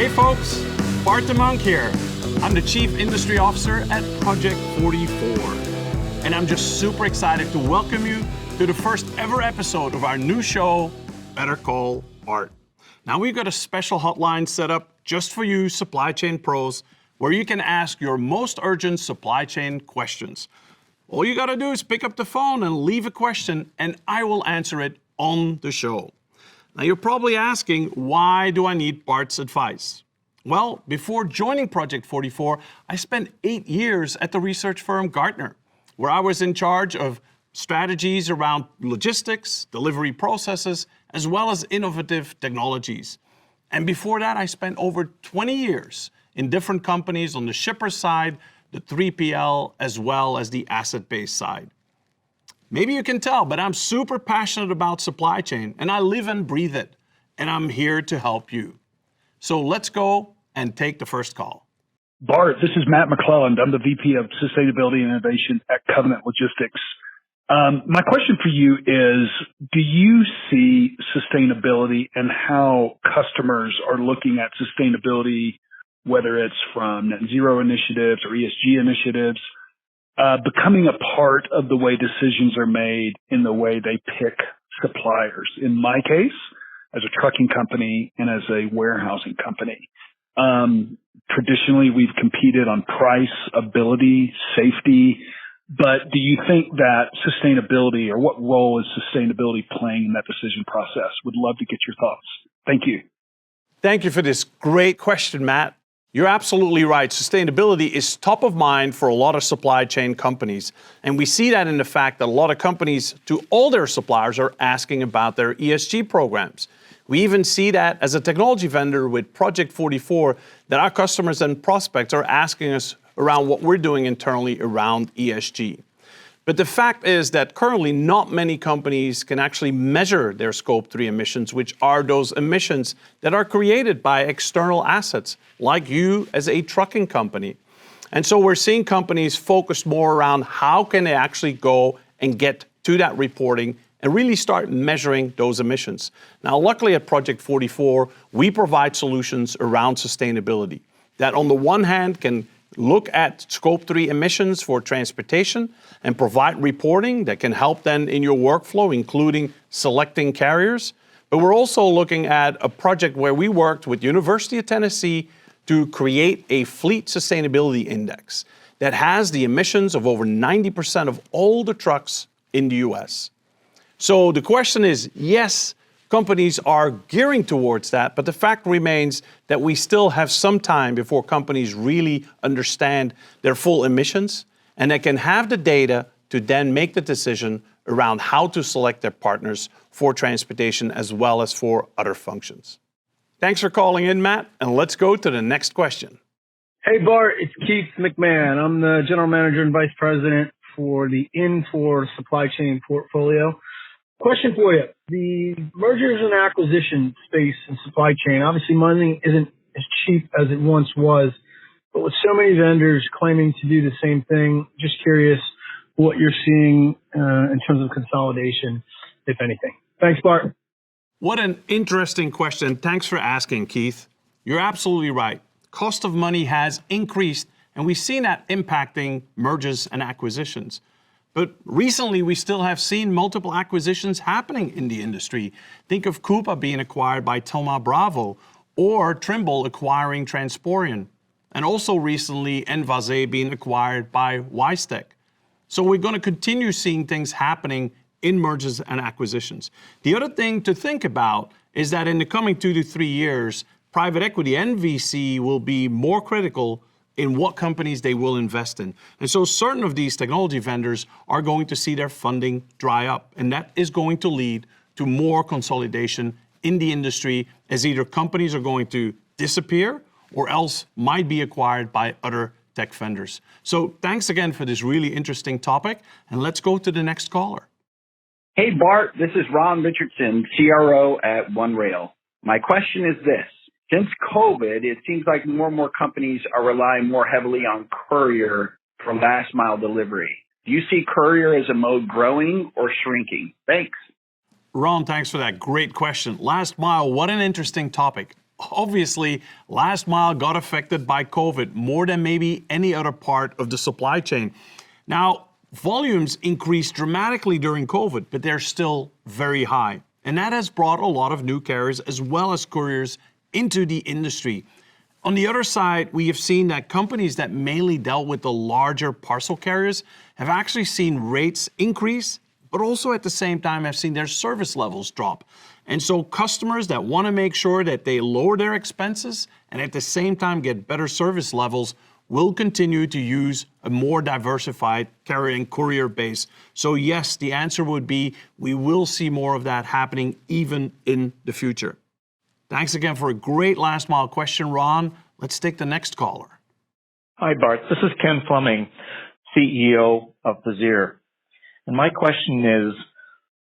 Hey folks, Bart de Monk here. I'm the Chief Industry Officer at Project 44. And I'm just super excited to welcome you to the first ever episode of our new show, Better Call Bart. Now we've got a special hotline set up just for you supply chain pros where you can ask your most urgent supply chain questions. All you gotta do is pick up the phone and leave a question and I will answer it on the show. Now you're probably asking, why do I need Bart's advice? Well, before joining Project 44, I spent 8 years at the research firm Gartner, where I was in charge of strategies around logistics, delivery processes, as well as innovative technologies. And before that, I spent over 20 years in different companies on the shipper side, the 3PL, as well as the asset-based side. Maybe you can tell, but I'm super passionate about supply chain, and I live and breathe it, and I'm here to help you. So let's go and take the first call. Bart, this is Matt McClelland. I'm the VP of Sustainability and Innovation at Covenant Logistics. My question for you is, do you see sustainability and how customers are looking at sustainability, whether it's from net zero initiatives or ESG initiatives, becoming a part of the way decisions are made in the way they pick suppliers? In my case, as a trucking company and as a warehousing company, traditionally we've competed on price, ability, safety. But do you think that sustainability, or what role is sustainability playing in that decision process? Would love to get your thoughts. Thank you. Thank you for this great question, Matt. You're absolutely right. Sustainability is top of mind for a lot of supply chain companies. And we see that in the fact that a lot of companies, to all their suppliers, are asking about their ESG programs. We even see that as a technology vendor with Project 44, that our customers and prospects are asking us around what we're doing internally around ESG. But the fact is that currently not many companies can actually measure their Scope 3 emissions, which are those emissions that are created by external assets, like you as a trucking company. And so we're seeing companies focus more around how can they actually go and get to that reporting and really start measuring those emissions. Now, luckily at Project 44, we provide solutions around sustainability that on the one hand can look at Scope 3 emissions for transportation and provide reporting that can help then in your workflow, including selecting carriers. But we're also looking at a project where we worked with University of Tennessee to create a fleet sustainability index that has the emissions of over 90% of all the trucks in the US. So the question is, yes, companies are gearing towards that, but the fact remains that we still have some time before companies really understand their full emissions, and they can have the data to then make the decision around how to select their partners for transportation as well as for other functions. Thanks for calling in, Matt, and let's go to the next question. Hey, Bart, it's Keith McMahon. I'm the General Manager and Vice President for the Infor Supply Chain portfolio. Question for you. The mergers and acquisition space and supply chain, obviously money isn't as cheap as it once was, but with so many vendors claiming to do the same thing, just curious what you're seeing in terms of consolidation, if anything. Thanks, Bart. What an interesting question. Thanks for asking, Keith. You're absolutely right. Cost of money has increased, and we've seen that impacting mergers and acquisitions. But recently, we still have seen multiple acquisitions happening in the industry. Think of Coupa being acquired by Thoma Bravo, or Trimble acquiring Transporion, and also recently Envase being acquired by Wistek. So we're going to continue seeing things happening in mergers and acquisitions. The other thing to think about is that in the coming 2 to 3 years, private equity and VC will be more critical in what companies they will invest in. And so certain of these technology vendors are going to see their funding dry up, and that is going to lead to more consolidation in the industry as either companies are going to disappear or else might be acquired by other tech vendors. So thanks again for this really interesting topic, and let's go to the next caller. Hey Bart, this is Ron Richardson, CRO at OneRail. My question is this. Since COVID, it seems like more and more companies are relying more heavily on courier for last mile delivery. Do you see courier as a mode growing or shrinking? Thanks. Ron, thanks for that great question. Last mile, what an interesting topic. obviously, last mile got affected by COVID more than maybe any other part of the supply chain. Now, volumes increased dramatically during COVID, but they're still very high. And that has brought a lot of new carriers as well as couriers into the industry. On the other side, we have seen that companies that mainly dealt with the larger parcel carriers have actually seen rates increase, but also at the same time have seen their service levels drop. And so customers that want to make sure that they lower their expenses and at the same time get better service levels will continue to use a more diversified carrier and courier base. So yes, the answer would be we will see more of that happening even in the future. Thanks again for a great last mile question, Ron. Let's take the next caller. Hi, Bart. This is Ken Fleming, CEO of Pazir. And my question is,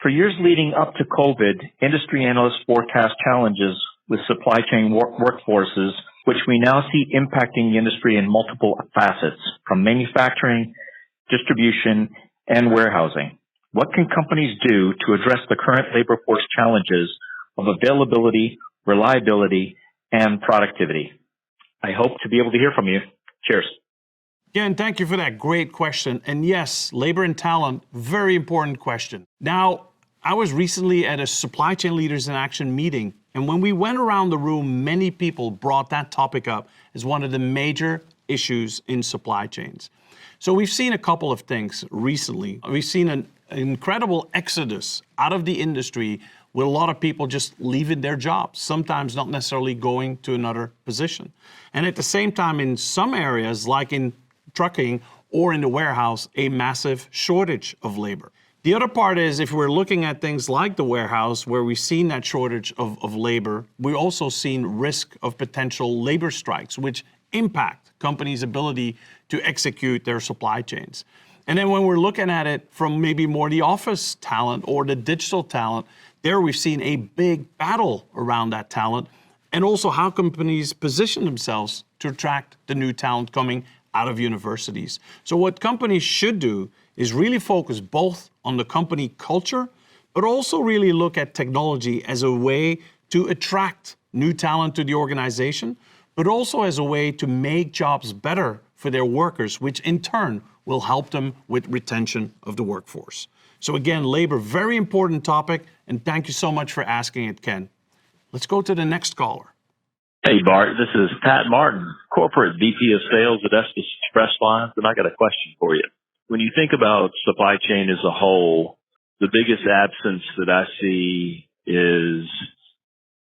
for years leading up to COVID, industry analysts forecast challenges with supply chain workforces, which we now see impacting the industry in multiple facets, from manufacturing, distribution, and warehousing. What can companies do to address the current labor force challenges of availability, reliability, and productivity? I hope to be able to hear from you. Cheers. Again, thank you for that great question. And yes, labor and talent, very important question. Now, I was recently at a Supply Chain Leaders in Action meeting, and when we went around the room, many people brought that topic up as one of the major issues in supply chains. So we've seen a couple of things recently. We've seen an incredible exodus out of the industry with a lot of people just leaving their jobs, sometimes not necessarily going to another position. And at the same time, in some areas, like in trucking or in the warehouse, a massive shortage of labor. The other part is if we're looking at things like the warehouse, where we've seen that shortage of labor, we've also seen risk of potential labor strikes, which impact companies' ability to execute their supply chains. And then when we're looking at it from maybe more the office talent or the digital talent, there we've seen a big battle around that talent, and also how companies position themselves to attract the new talent coming out of universities. So what companies should do is really focus both on the company culture, but also really look at technology as a way to attract new talent to the organization, but also as a way to make jobs better for their workers, which in turn will help them with retention of the workforce. So again, labor, very important topic, and thank you so much for asking it, Ken. Let's go to the next caller. Hey, Bart, this is Pat Martin, Corporate VP of Sales at Estes Express Lines, and I got a question for you. When you think about supply chain as a whole, the biggest absence that I see is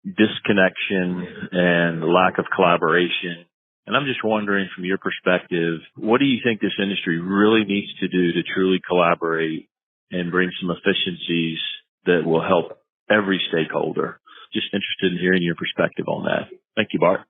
disconnection and lack of collaboration. And I'm just wondering, from your perspective, what do you think this industry really needs to do to truly collaborate and bring some efficiencies that will help every stakeholder? Just interested in hearing your perspective on that. Thank you, Bart.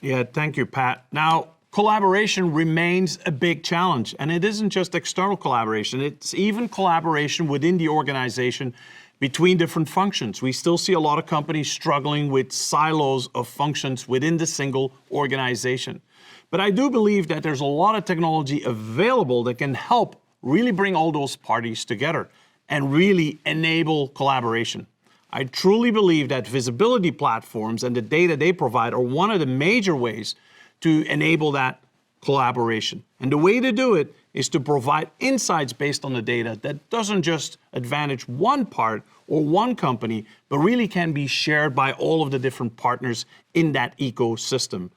Yeah, thank you, Pat. Now, collaboration remains a big challenge, and it isn't just external collaboration, it's even collaboration within the organization between different functions. We still see a lot of companies struggling with silos of functions within the single organization. But I do believe that there's a lot of technology available that can help really bring all those parties together and really enable collaboration. I truly believe that visibility platforms and the data they provide are one of the major ways to enable that collaboration. And the way to do it is to provide insights based on the data that doesn't just advantage one part or one company, but really can be shared by all of the different partners in that ecosystem.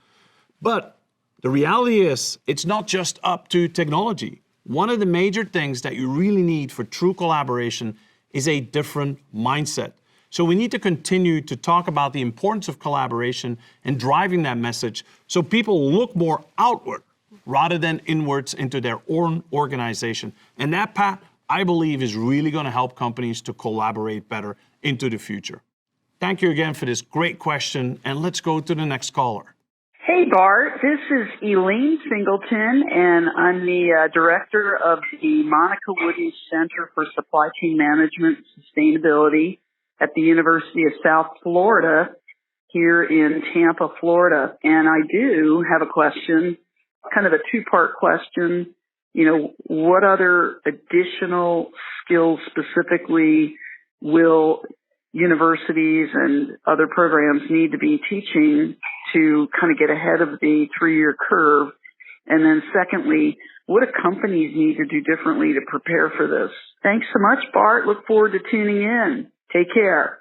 But the reality is, it's not just up to technology. One of the major things that you really need for true collaboration is a different mindset. So we need to continue to talk about the importance of collaboration and driving that message so people look more outward rather than inwards into their own organization. And that, Pat, I believe is really going to help companies to collaborate better into the future. Thank you again for this great question, and let's go to the next caller. Hey, Bart, this is Elaine Singleton, and I'm the director of the Monica Wooden Center for Supply Chain Management and Sustainability at the University of South Florida here in Tampa, Florida. And I do have a question, kind of a two-part question. You know, what other additional skills specifically will universities and other programs need to be teaching to kind of get ahead of the 3-year curve? And then secondly, what do companies need to do differently to prepare for this? Thanks so much, Bart. Look forward to tuning in. Take care.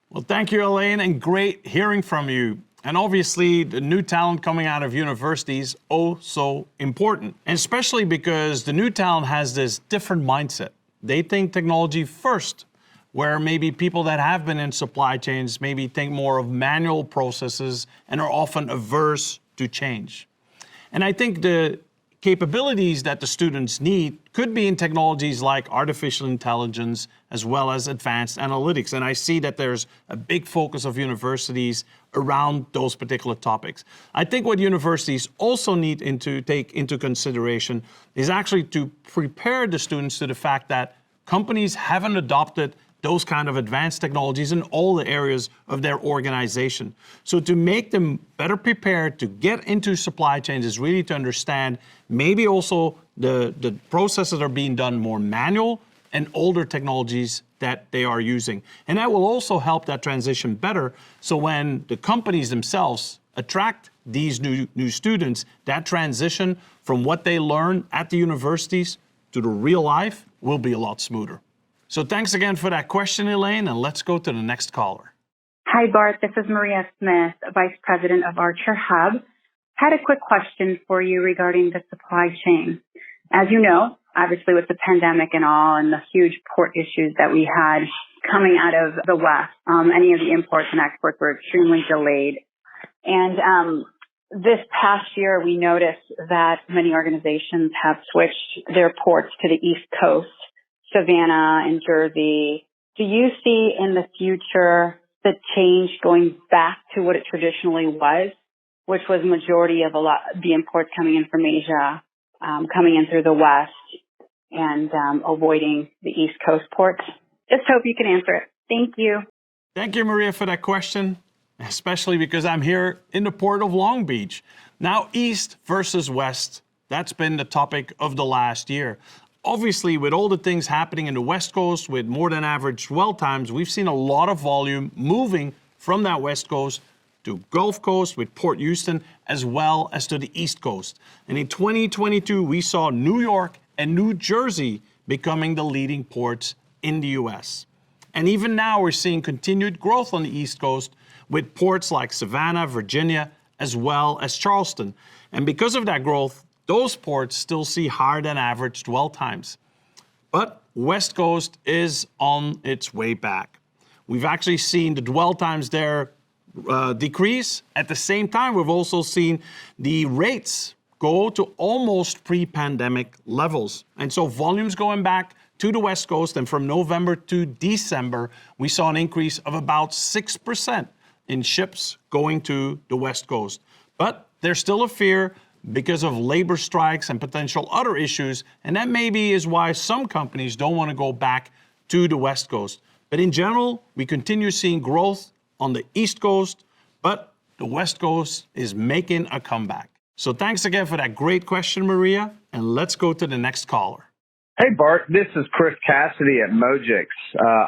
Well, thank you, Elaine, and great hearing from you. And obviously, the new talent coming out of universities, oh so important. And especially because the new talent has this different mindset. They think technology first, where maybe people that have been in supply chains maybe think more of manual processes and are often averse to change. And I think the capabilities that the students need could be in technologies like artificial intelligence as well as advanced analytics. And I see that there's a big focus of universities around those particular topics. I think what universities also need to take into consideration is actually to prepare the students to the fact that companies haven't adopted those kind of advanced technologies in all the areas of their organization. So to make them better prepared to get into supply chains is really to understand maybe also the processes are being done more manual and older technologies that they are using. And that will also help that transition better. So when the companies themselves attract these new students, that transition from what they learn at the universities to the real life will be a lot smoother. So thanks again for that question, Elaine, and let's go to the next caller. Hi, Bart. This is Maria Smith, Vice President of Archer Hub. Had a quick question for you regarding the supply chain. As you know, obviously with the pandemic and all and the huge port issues that we had coming out of the West, any of the imports and exports were extremely delayed. And this past year, we noticed that many organizations have switched their ports to the East Coast, Savannah and Jersey. Do you see in the future the change going back to what it traditionally was, which was majority of the imports coming in from Asia, coming in through the West and avoiding the East Coast ports? Just hope you can answer it. Thank you. Thank you, Maria, for that question, especially because I'm here in the port of Long Beach. Now, East versus West, that's been the topic of the last year. Obviously, with all the things happening in the West Coast with more than average dwell times, we've seen a lot of volume moving from that West Coast to Gulf Coast with Port Houston, as well as to the East Coast. And in 2022, we saw New York and New Jersey becoming the leading ports in the US. And even now, we're seeing continued growth on the East Coast with ports like Savannah, Virginia, as well as Charleston. And because of that growth, those ports still see higher than average dwell times. But West Coast is on its way back. We've actually seen the dwell times there decrease. At the same time, we've also seen the rates go to almost pre-pandemic levels. And so volumes going back to the West Coast, and from November to December, we saw an increase of about 6% in ships going to the West Coast. But there's still a fear because of labor strikes and potential other issues, and that maybe is why some companies don't want to go back to the West Coast. But in general, we continue seeing growth on the East Coast, but the West Coast is making a comeback. So thanks again for that great question, Maria, and let's go to the next caller. Hey, Bart, this is Chris Cassidy at Mojix.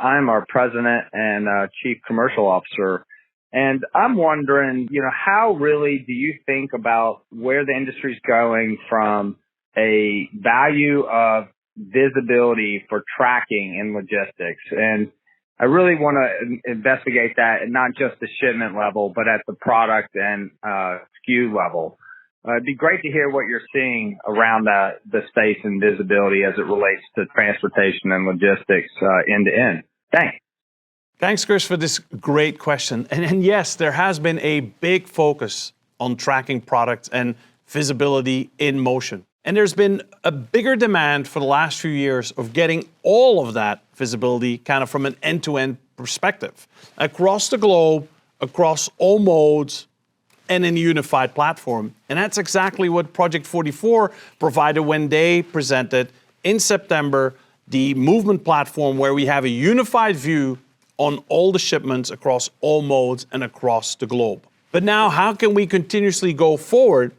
I'm our president and chief commercial officer. And I'm wondering, how really do you think about where the industry's going from a value of visibility for tracking in logistics? And I really want to investigate that at not just the shipment level, but at the product and SKU level. It'd be great to hear what you're seeing around the space and visibility as it relates to transportation and logistics end to end. Thanks. Thanks, Chris, for this great question. And yes, there has been a big focus on tracking products and visibility in motion. And there's been a bigger demand for the last few years of getting all of that visibility kind of from an end-to-end perspective across the globe, across all modes, and in a unified platform. And that's exactly what Project 44 provided when they presented in September the movement platform, where we have a unified view on all the shipments across all modes and across the globe. But now, how can we continuously go forward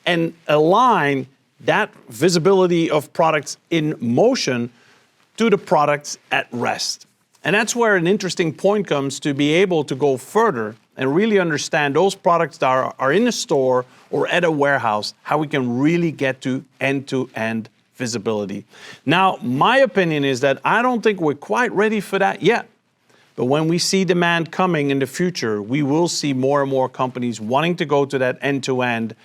and align that visibility of products in motion to the products at rest? And that's where an interesting point comes to be able to go further and really understand those products that are in a store or at a warehouse, how we can really get to end-to-end visibility. Now, my opinion is that I don't think we're quite ready for that yet. But when we see demand coming in the future, we will see more and more companies wanting to go to that end-to-end.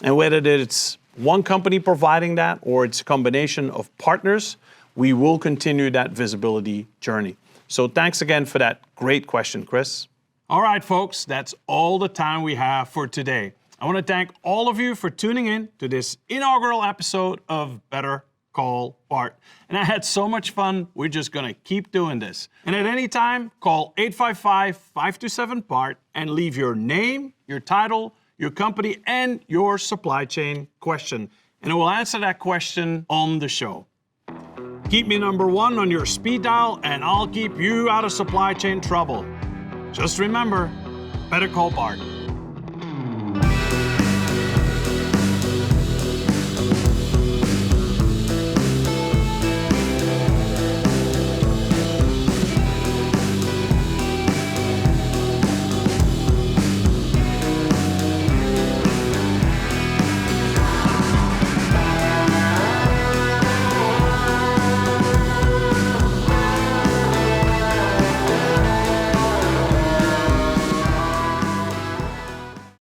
And whether it's one company providing that or it's a combination of partners, we will continue that visibility journey. So thanks again for that great question, Chris. All right, folks, that's all the time we have for today. I want to thank all of you for tuning in to this inaugural episode of Better Call Bart. And I had so much fun, we're just going to keep doing this. And at any time, call 855-527-BART and leave your name, your title, your company, and your supply chain question. And I will answer that question on the show. Keep me number one on your speed dial, and I'll keep you out of supply chain trouble. Just remember, Better Call Bart.